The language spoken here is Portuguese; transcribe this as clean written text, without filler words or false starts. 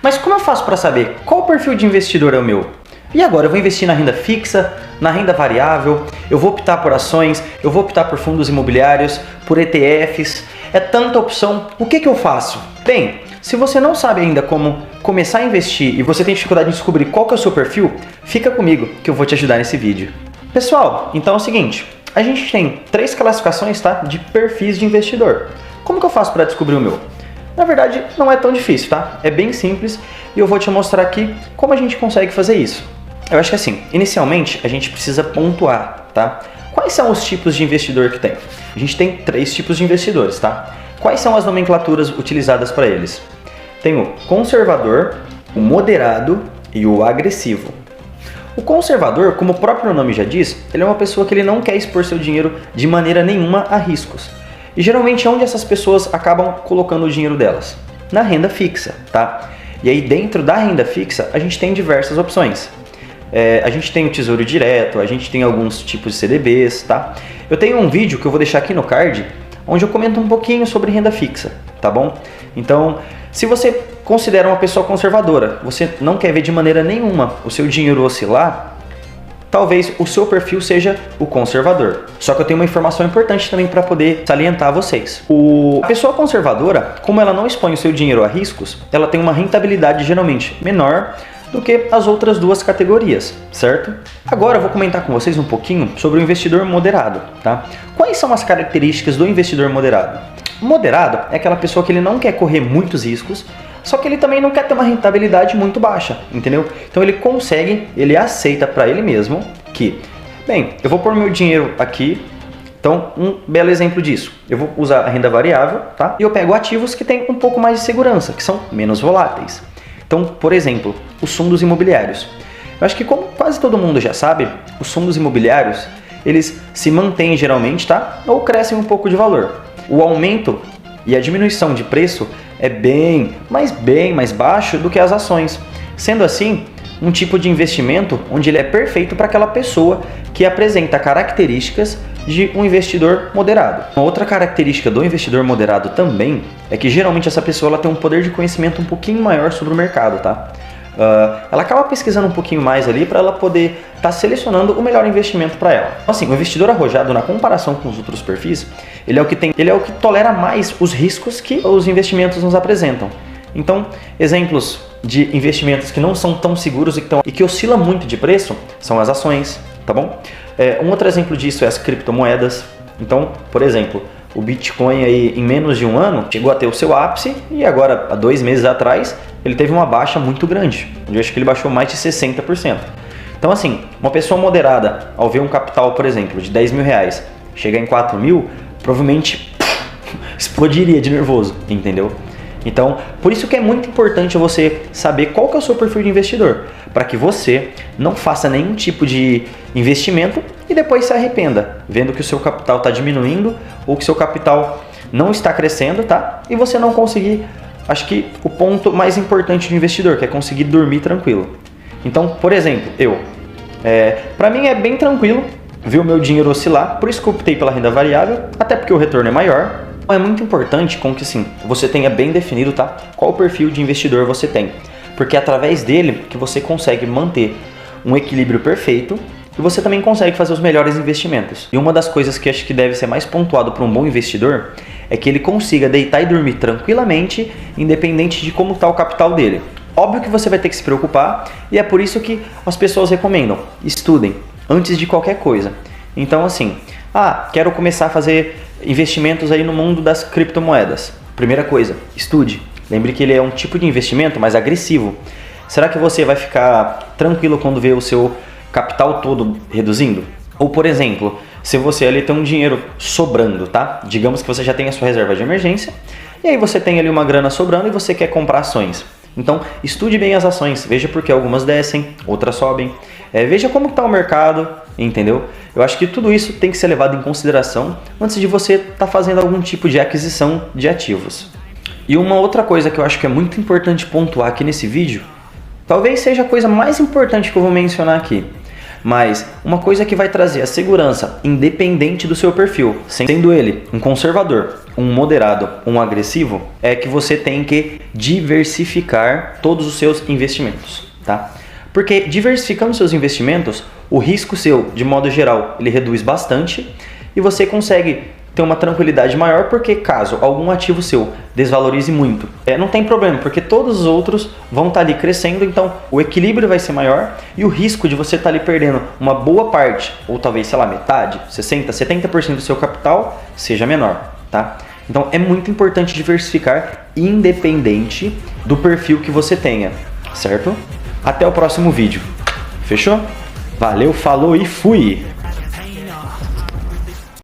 Mas como eu faço para saber qual perfil de investidor é o meu? E agora, eu vou investir na renda fixa, na renda variável, eu vou optar por ações, eu vou optar por fundos imobiliários, por ETFs, é tanta opção, o que eu faço? Bem, se você não sabe ainda como começar a investir e você tem dificuldade em descobrir qual que é o seu perfil, fica comigo que eu vou te ajudar nesse vídeo. Pessoal, então é o seguinte, a gente tem 3 classificações, tá, de perfis de investidor. Como que eu faço para descobrir o meu? Na verdade, não é tão difícil, tá? É bem simples e eu vou te mostrar aqui como a gente consegue fazer isso. Eu acho que assim, inicialmente a gente precisa pontuar, tá? Quais são os tipos de investidor que tem? A gente tem 3 tipos de investidores, tá? Quais são as nomenclaturas utilizadas para eles? Tem o conservador, o moderado e o agressivo. O conservador, como o próprio nome já diz, ele é uma pessoa que ele não quer expor seu dinheiro de maneira nenhuma a riscos. E geralmente é onde essas pessoas acabam colocando o dinheiro delas? Na renda fixa, tá? E aí dentro da renda fixa a gente tem diversas opções. A gente tem o Tesouro Direto, a gente tem alguns tipos de CDBs, tá? Eu tenho um vídeo que eu vou deixar aqui no card, onde eu comento um pouquinho sobre renda fixa, tá bom? Então, se você considera uma pessoa conservadora, você não quer ver de maneira nenhuma o seu dinheiro oscilar, talvez o seu perfil seja o conservador. Só que eu tenho uma informação importante também para poder salientar a vocês. A pessoa conservadora, como ela não expõe o seu dinheiro a riscos, ela tem uma rentabilidade geralmente menor do que as outras 2 categorias, certo? Agora eu vou comentar com vocês um pouquinho sobre o investidor moderado, tá? Quais são as características do investidor moderado? Moderado é aquela pessoa que ele não quer correr muitos riscos, só que ele também não quer ter uma rentabilidade muito baixa, entendeu? Então ele aceita para ele mesmo que, bem, eu vou pôr meu dinheiro aqui, então um belo exemplo disso, eu vou usar a renda variável, tá? E eu pego ativos que têm um pouco mais de segurança, que são menos voláteis. Então, por exemplo, os fundos imobiliários. Eu acho que como quase todo mundo já sabe, os fundos imobiliários, eles se mantêm geralmente, tá? Ou crescem um pouco de valor. O aumento e a diminuição de preço é bem mais baixo do que as ações. Sendo assim, um tipo de investimento onde ele é perfeito para aquela pessoa que apresenta características de um investidor moderado. Uma outra característica do investidor moderado também é que geralmente essa pessoa ela tem um poder de conhecimento um pouquinho maior sobre o mercado, tá? Ela acaba pesquisando um pouquinho mais ali para ela poder estar selecionando o melhor investimento para ela. Assim, o investidor arrojado, na comparação com os outros perfis, ele é o que tolera mais os riscos que os investimentos nos apresentam. Então, exemplos de investimentos que não são tão seguros e que oscilam muito de preço são as ações, tá bom? Um outro exemplo disso é as criptomoedas. Então, por exemplo, o Bitcoin aí em menos de um ano chegou a ter o seu ápice e agora, há 2 meses atrás, ele teve uma baixa muito grande, onde eu acho que ele baixou mais de 60%. Então assim, uma pessoa moderada, ao ver um capital, por exemplo, de 10 mil reais, chegar em 4 mil, provavelmente explodiria de nervoso, entendeu? Então, por isso que é muito importante você saber qual que é o seu perfil de investidor, para que você não faça nenhum tipo de investimento e depois se arrependa, vendo que o seu capital está diminuindo ou que o seu capital não está crescendo, tá? E você não conseguir, acho que o ponto mais importante do investidor, que é conseguir dormir tranquilo. Então, por exemplo, para mim é bem tranquilo ver o meu dinheiro oscilar, por isso que eu optei pela renda variável, até porque o retorno é maior. É muito importante com que sim, você tenha bem definido, tá? Qual perfil de investidor você tem, porque é através dele que você consegue manter um equilíbrio perfeito e você também consegue fazer os melhores investimentos. E uma das coisas que acho que deve ser mais pontuado para um bom investidor é que ele consiga deitar e dormir tranquilamente, independente de como está o capital dele. Óbvio que você vai ter que se preocupar e é por isso que as pessoas recomendam, estudem antes de qualquer coisa. Então assim, quero começar a fazer investimentos aí no mundo das criptomoedas. Primeira coisa, estude. Lembre que ele é um tipo de investimento mais agressivo. Será que você vai ficar tranquilo quando vê o seu capital todo reduzindo? Ou, por exemplo, se você ali tem um dinheiro sobrando, tá? Digamos que você já tem a sua reserva de emergência e aí você tem ali uma grana sobrando e você quer comprar ações. Então, estude bem as ações, veja porque algumas descem, outras sobem. Veja como está o mercado, entendeu? Eu acho que tudo isso tem que ser levado em consideração antes de você estar fazendo algum tipo de aquisição de ativos. E uma outra coisa que eu acho que é muito importante pontuar aqui nesse vídeo, talvez seja a coisa mais importante que eu vou mencionar aqui, mas uma coisa que vai trazer a segurança independente do seu perfil, sendo ele um conservador um moderado, um agressivo, é que você tem que diversificar todos os seus investimentos, tá? Porque diversificando seus investimentos, o risco seu, de modo geral, ele reduz bastante e você consegue ter uma tranquilidade maior, porque caso algum ativo seu desvalorize muito, não tem problema, porque todos os outros vão estar ali crescendo, então o equilíbrio vai ser maior e o risco de você estar ali perdendo uma boa parte, ou talvez, sei lá, metade, 60%, 70% do seu capital, seja menor, tá? Então é muito importante diversificar, independente do perfil que você tenha, certo? Até o próximo vídeo. Fechou? Valeu, falou e fui!